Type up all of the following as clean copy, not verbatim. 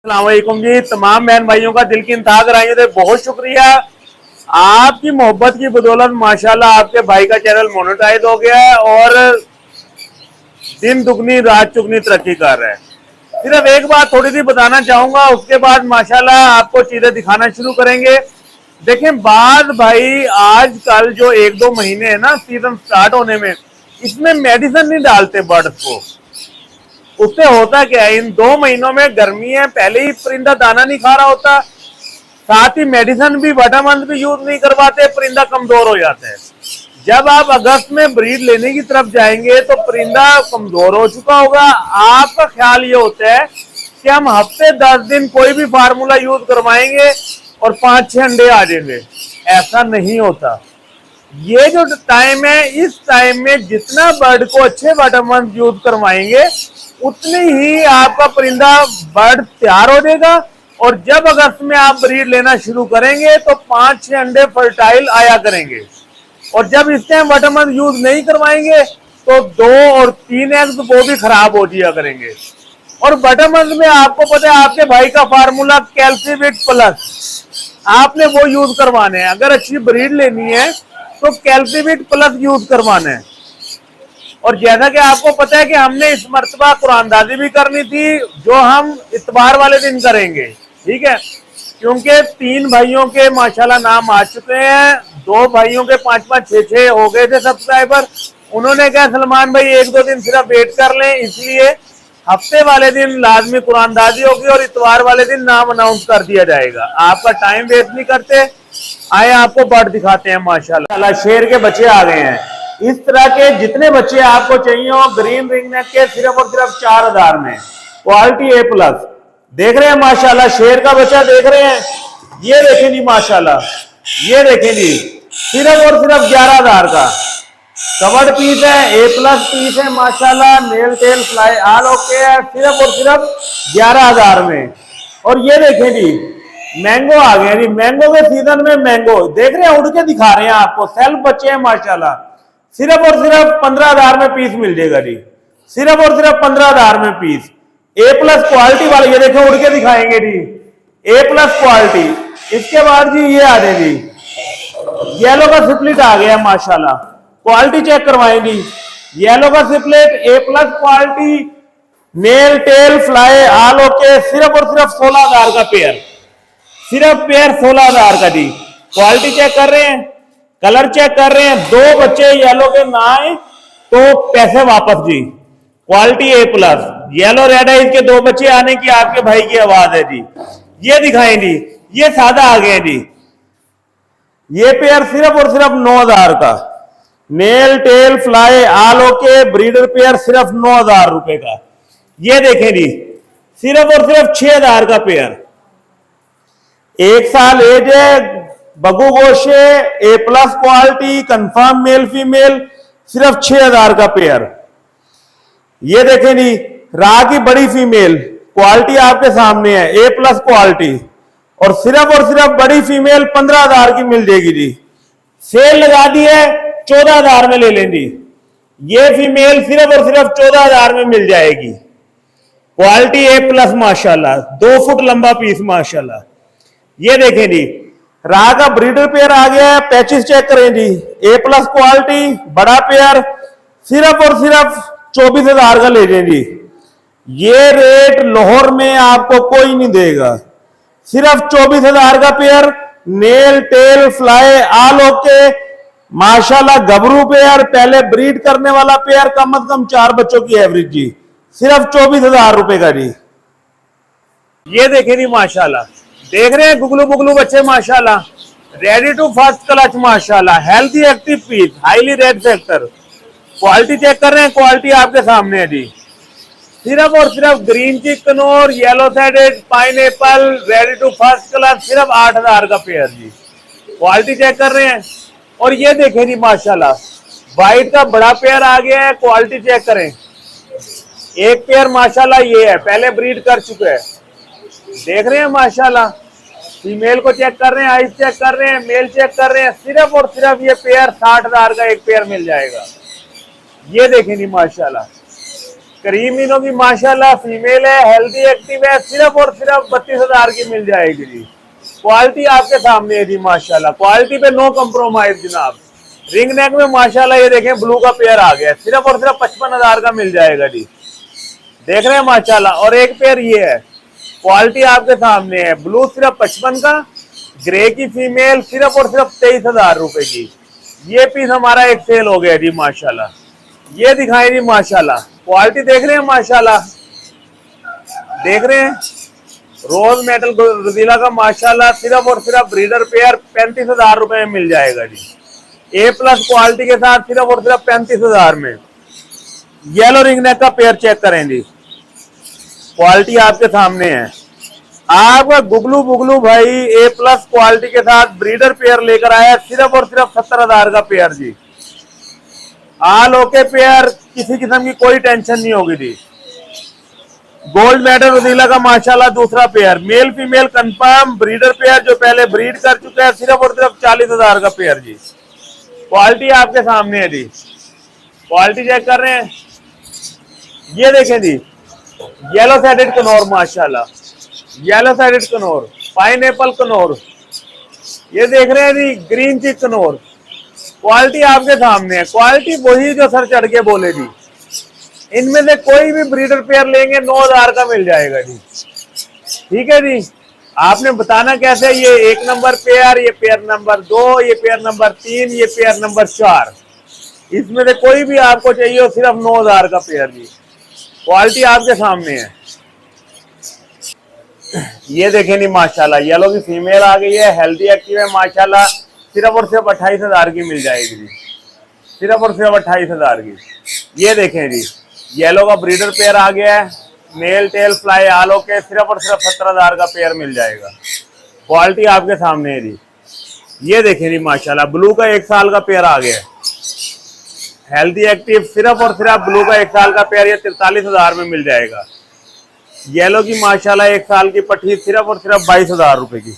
अस्सलामुअलैकुम जी। तमाम बहन भाइयों का दिल की इंतहा कराइए तो बहुत शुक्रिया। आपकी मोहब्बत की बदौलत माशाल्लाह आपके भाई का चैनल मोनेटाइज हो गया है और दिन दुगनी रात चुगनी तरक्की कर रहा है। सिर्फ एक बात थोड़ी सी बताना चाहूंगा, उसके बाद माशाल्लाह आपको चीजें दिखाना शुरू करेंगे। देखें बाद भाई, आजकल जो एक दो महीने है ना सीजन स्टार्ट होने में, इसमें मेडिसिन नहीं डालते बर्ड्स को। उससे होता क्या है, इन 2 महीनों में गर्मी है, पहले ही परिंदा दाना नहीं खा रहा होता, साथ ही मेडिसिन भी विटामिन भी यूज नहीं करवाते, परिंदा कमजोर हो जाता है। जब आप अगस्त में ब्रीड लेने की तरफ जाएंगे तो परिंदा कमजोर हो चुका होगा। आपका ख्याल ये होता है कि हम हफ्ते 10 दिन कोई भी फार्मूला यूज करवाएंगे और 5-6 अंडे आ जाएंगे। ऐसा नहीं होता। ये जो टाइम है, इस टाइम में जितना बर्ड को अच्छे विटामिन यूज करवाएंगे उतनी ही आपका परिंदा बर्ड तैयार हो जाएगा। और जब अगस्त में आप ब्रीड लेना शुरू करेंगे तो 5-6 अंडे फर्टाइल आया करेंगे। और जब इस टाइम विटामिन यूज नहीं करवाएंगे तो 2 और 3 एग्स वो भी खराब हो जाया करेंगे। और विटामिन में आपको पता है, आपके भाई का फार्मूला कैल्सीविट प्लस, आपने वो यूज करवाने हैं। अगर अच्छी ब्रीड लेनी है तो कैल्सीविट प्लस यूज करवाना है। और जैसा कि आपको पता है कि हमने इस मर्तबा कुरानदाजी भी करनी थी, जो हम इतवार वाले दिन करेंगे, ठीक है। क्योंकि 3 भाइयों के माशाल्लाह नाम आ चुके हैं, 2 भाइयों के 5-5, 6-6 हो गए थे सब्सक्राइबर। उन्होंने कहा सलमान भाई 1-2 दिन सिर्फ वेट कर लें, इसलिए हफ्ते वाले दिन लाजमी कुरानदाजी होगी और इतवार वाले दिन नाम अनाउंस कर दिया जाएगा। आपका टाइम वेस्ट नहीं करते, आए आपको बर्ड दिखाते हैं। माशाल्लाह शेर के बच्चे आ गए हैं। इस तरह के जितने बच्चे आपको चाहिए हो ग्रीन रिंग नेक के, सिर्फ और सिर्फ 4000 में, क्वालिटी A+। देख रहे हैं माशाल्लाह शेर का बच्चा देख रहे हैं, ये देखें जी माशाल्लाह, ये देखें जी, सिर्फ और सिर्फ 11000 का कवर्ड पीस है, A+ पीस है माशाल्लाह, mail tell fly all okay है, सिर्फ और सिर्फ 11000 में। और ये देखें जी मैंगो आ गए जी, मैंगो के सीजन में मैंगो देख रहे हैं, उड़ के दिखा रहे हैं आपको, सेल्फ बच्चे हैं माशाल्लाह। सिर्फ और सिर्फ 15000 में पीस मिल जाएगा जी, सिर्फ और सिर्फ 15000 में पीस। A+ क्वालिटी वाले, ये देखो उड़ के दिखाएंगे जी, A+ क्वालिटी। इसके बाद जी ये आ जाए जी, येलो का सिपलेट आ गया माशाल्लाह, क्वालिटी चेक करवाएं जी, येलो का सिपलेट A+ quality, mail tell fly all okay, सिर्फ और सिर्फ 16000 का पेयर, सिर्फ पेयर 16000 का जी। क्वालिटी चेक कर रहे हैं, कलर चेक कर रहे हैं, 2 बच्चे येलो के ना आए तो पैसे वापस जी। क्वालिटी A+, येलो रेड है, इसके 2 बच्चे आने की आपके भाई की आवाज है जी। ये दिखाएं जी, ये सादा आ गए जी, ये पेयर सिर्फ और सिर्फ 9000 का, mail tell fly all okay breeder pair सिर्फ 9000 रुपए का। ये देखें जी, सिर्फ और सिर्फ 6000 का पेयर, 1 साल एज है, बगू गोशे, A+ quality, confirm male female, सिर्फ 6000 का पेयर। ये देखें जी राह की बड़ी फीमेल, क्वालिटी आपके सामने है, A+ क्वालिटी, और सिर्फ बड़ी फीमेल 15000 की मिल जाएगी जी। सेल लगा दी है, 14000 में ले लें जी। ये फीमेल सिर्फ और सिर्फ 14000 में मिल जाएगी। क्वालिटी A+ माशाल्लाह, 2 फुट लंबा पीस माशाल्लाह। ये देखें जी राह का ब्रीडर पेयर आ गया है, पैचेस चेक करें जी, A+ क्वालिटी बड़ा पेयर, सिर्फ और सिर्फ 24000 का ले लें जी। ये रेट लाहौर में आपको कोई नहीं देगा, सिर्फ 24000 का pair, nail tail fly all okay माशाल्लाह, गबरू पेयर, पहले ब्रीड करने वाला पेयर, कम से कम 4 बच्चों की एवरेज जी, सिर्फ 24000 रुपए का जी। ये देखें जी माशाल्लाह, देख रहे हैं गुगलू बुगलू बच्चे माशाल्लाह, रेडी टू फर्स्ट क्लच माशाल्लाह, healthy active piece, highly red factor. Quality check कर रहे हैं, क्वालिटी आपके सामने है जी। सिर्फ और सिर्फ green cheek conure, yellow sided pineapple, ready to first clutch, सिर्फ 8000 का पेयर जी। क्वालिटी चेक कर रहे हैं। और ये देखें जी माशाल्लाह, व्हाइट का बड़ा पेयर आ गया है, क्वालिटी चेक करें। एक पेयर माशाल्लाह ये है, पहले ब्रीड कर चुके हैं, देख रहे हैं माशाल्लाह। फीमेल को चेक कर रहे हैं, आइस चेक कर रहे हैं, मेल चेक कर रहे हैं, सिर्फ और सिर्फ ये पेयर 60000 का एक पेयर मिल जाएगा। ये देखें जी माशाल्लाह, क्रीमिनो की माशाल्लाह फीमेल है, हेल्दी एक्टिव है, सिर्फ और सिर्फ 32,000 की मिल जाएगी जी। क्वालिटी आपके सामने है जी माशाल्लाह, क्वालिटी पे नो कम्प्रोमाइज जनाब। रिंग नेक में माशाल्लाह ये देखें ब्लू का पेयर आ गया, सिर्फ और सिर्फ 55,000 का मिल जाएगा जी। देख रहे हैं माशाल्लाह। और एक पेयर ये है, क्वालिटी आपके सामने है, ब्लू सिर्फ 55 का, ग्रे की फीमेल सिर्फ और सिर्फ 23,000 रुपए की। ये पीस हमारा एक सेल हो गया जी माशाल्लाह। ये दिखाएं जी माशाल्लाह, क्वालिटी देख रहे हैं माशाल्लाह, देख रहे हैं रोज मेटल रजीला का माशाल्लाह सिर्फ और सिर्फ ब्रीडर पेयर 35,000 रुपए में मिल जाएगा जी। ए प्लस क्वालिटी के साथ सिर्फ और सिर्फ 35,000 में। येलो रिंग नेक का पेयर चेक करें जी, क्वालिटी आपके सामने है। आपका गुगलू बुगलू भाई ए प्लस क्वालिटी के साथ ब्रीडर पेयर लेकर आया सिर्फ और सिर्फ 70,000 का पेयर जी। ऑल ओके पेयर, किसी किस्म की कोई टेंशन नहीं होगी जी। गोल्ड मेडल रजीला का माशाल्लाह दूसरा pair, male female confirm breeder pair जो पहले ब्रीड कर चुका है, सिर्फ और सिर्फ 40,000 का पेयर जी। क्वालिटी आपके सामने है जी, क्वालिटी चेक कर रहे हैं। ये देखें जी, येलो साइडेड कनौर माशाल्लाह, yellow sided Knorr, pineapple Knorr, ये देख रहे हैं जी ग्रीन चिक कनौर। क्वालिटी आपके सामने है, क्वालिटी वही जो सर चढ़ के बोले जी। इनमें से कोई भी ब्रीडर पेयर लेंगे 9,000 का मिल जाएगा जी। ठीक है जी, आपने बताना कैसे, ये 1 नंबर पेयर, ये पेयर नंबर 2, ये पेयर नंबर 3, ये पेयर नंबर 4, इसमें से कोई भी आपको चाहिए हो, सिर्फ 9,000 का पेयर जी। क्वालिटी आपके सामने है। ये देखें नहीं माशाल्लाह, येलो की फीमेल आ गई है, हेल्दी एक्टिव है माशाल्लाह, सिर्फ और सिर्फ 28,000 की मिल जाएगी जी, सिर्फ और सिर्फ 28,000 की। ये देखें जी, येलो का ब्रीडर पेयर आ गया है, mail tell fly all okay, सिर्फ और सिर्फ 17,000 का पेयर मिल जाएगा। क्वालिटी आपके सामने है जी। ये देखें जी माशाल्लाह, ब्लू का 1 साल का पेयर आ गया है, हेल्दी एक्टिव, सिर्फ और सिर्फ ब्लू का 1 साल का पेयर, ये 43,000 में मिल जाएगा। येलो की माशाल्लाह 1 साल की पट्टी, सिर्फ और सिर्फ 22,000 रुपए की।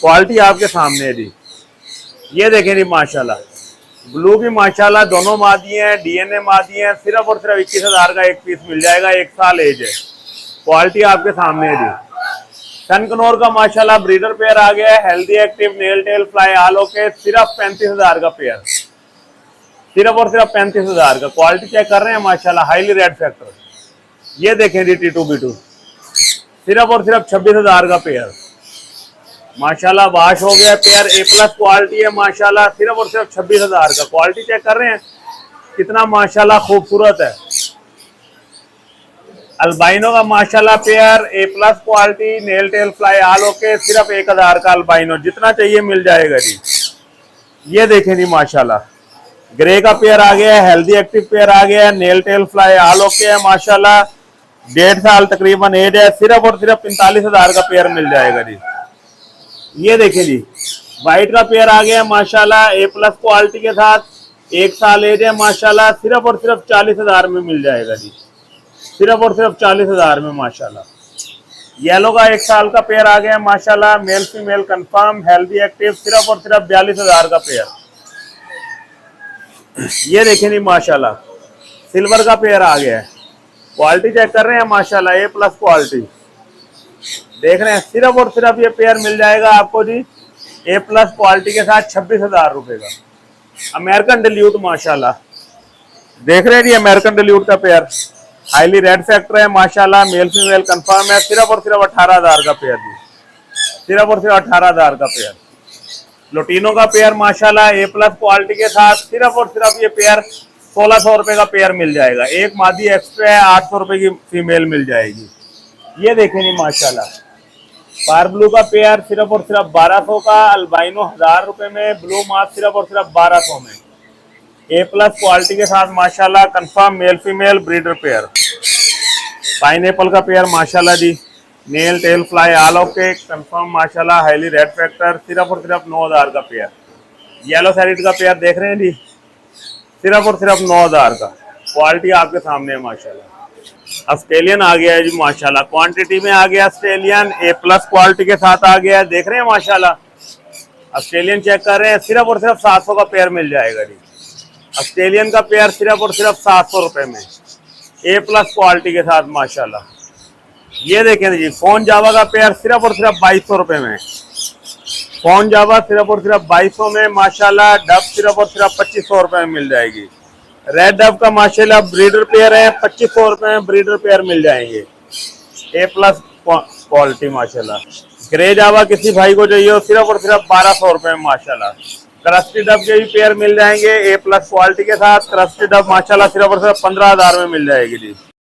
क्वालिटी आपके सामने है जी। ये देखें जी माशाल्लाह, ब्लू की माशाल्लाह दोनों मादी हैं, डीएनए मादी हैं, सिर्फ और सिर्फ 21,000 का एक पीस मिल जाएगा, 1 साल एज है। क्वालिटी आपके सामने है जी। सनकनौर का माशाल्लाह ब्रीडर पेयर आ गया है, healthy active, nail tail fly all okay, सिर्फ 35,000 का पेयर, सिर्फ और सिर्फ 35,000 का। क्वालिटी चेक कर रहे हैं माशाल्लाह, हाईली रेड फैक्टर। ये देखें जी T2 B2, सिर्फ और सिर्फ 26,000 का पेयर माशाल्लाह। वाश हो गया पेयर, ए प्लस क्वालिटी है माशाल्लाह, सिर्फ और सिर्फ 26,000 का। क्वालिटी चेक कर रहे हैं कितना माशाल्लाह खूबसूरत है। अल्बाइनो का माशाल्लाह pair, A plus quality, nail tail fly all okay, सिर्फ 1,000 का अल्बाइनो, जितना चाहिए मिल जाएगा जी। ये देखें जी माशाल्लाह, ग्रे का पेयर आ गया है, हेल्दी एक्टिव पेयर आ गया है, nail tail fly all okay है माशाल्लाह, 1.5 साल तकरीबन एज है, सिर्फ और सिर्फ 45,000 का पेयर मिल जाएगा जी। ये देखें जी, व्हाइट का पेयर आ गया है माशाल्लाह, ए प्लस क्वालिटी के साथ, 1 साल एज है माशाल्लाह, सिर्फ और सिर्फ 40,000 में मिल जाएगा जी, सिर्फ और सिर्फ 40,000 में माशाल्लाह। येलो का 1 साल का पेयर आ गया है माशाल्लाह, male female confirm, healthy active, सिर्फ और सिर्फ 42,000 का पेयर। ये देखें जी माशाल्लाह, सिल्वर का पेयर आ गया है, क्वालिटी चेक कर रहे हैं माशाल्लाह, ए प्लस क्वालिटी देख रहे हैं, सिर्फ और सिर्फ ये पेयर मिल जाएगा आपको जी, ए प्लस क्वालिटी के साथ 26,000 रुपए का। अमेरिकन डिल्यूट माशाल्लाह, देख रहे हैं जी अमेरिकन डिल्यूट का पेयर, हाईली रेड फैक्टर है माशाल्लाह, मेल फीमेल कंफर्म है, सिर्फ और सिर्फ 18,000 का पेयर जी, सिर्फ और सिर्फ 18,000 का पेयर। लोटिनो का पेयर माशाल्लाह, ए प्लस क्वालिटी के साथ, सिर्फ और सिर्फ ये पेयर 1,600 रुपए का पेयर मिल जाएगा। एक मादी एक्स्ट्रा है, 800 रुपए की फीमेल मिल जाएगी। ये देखें जी माशाल्लाह, पार ब्लू का पेयर सिर्फ और सिर्फ 1200 का, अल्बाइनो 1000 रुपए में, ब्लू मास सिर्फ और सिर्फ 1200 में, ए प्लस क्वालिटी के साथ माशाल्लाह, confirm male female breeder pair. Pineapple का पेयर माशाल्लाह जी, nail tail fly all okay confirm माशाल्लाह, हाईली रेड फैक्टर, सिर्फ और सिर्फ 9,000 का पेयर। येलो सैरिट का पेयर देख रहे हैं जी, सिर्फ और सिर्फ 9,000 का। क्वालिटी आपके सामने है माशाल्लाह। ऑस्ट्रेलियन आ गया है जी माशाल्लाह, क्वांटिटी में आ गया ऑस्ट्रेलियन, ए प्लस क्वालिटी के साथ आ गया है, देख रहे हैं माशाल्लाह। ऑस्ट्रेलियन चेक कर रहे हैं, सिर्फ और सिर्फ 700 का पेयर मिल जाएगा जी। ऑस्ट्रेलियन का पेयर सिर्फ और सिर्फ 700 रुपए में, ए प्लस क्वालिटी के साथ माशाल्लाह। ये देखें जी, फोन जावा का पेयर सिर्फ और सिर्फ 2200 रुपए में। फोन जावा सिर्फ और सिर्फ 2200 में माशाल्लाह। डब सिर्फ और सिर्फ 2500 रुपए में मिल जाएगी। रेड डब का माशाल्लाह ब्रीडर पेयर है, 2500 रुपए में ब्रीडर पेयर मिल जाएंगे, ए प्लस क्वालिटी माशाल्लाह। ग्रे जावा किसी भाई को चाहिए सिर्फ और सिर्फ 1200 रुपए में माशाल्लाह। क्रस्टी डब के भी पेयर मिल जाएंगे ए प्लस क्वालिटी के साथ। क्रस्टी डब माशाल्लाह सिर्फ और सिर्फ 15,000 में मिल जाएगी जी।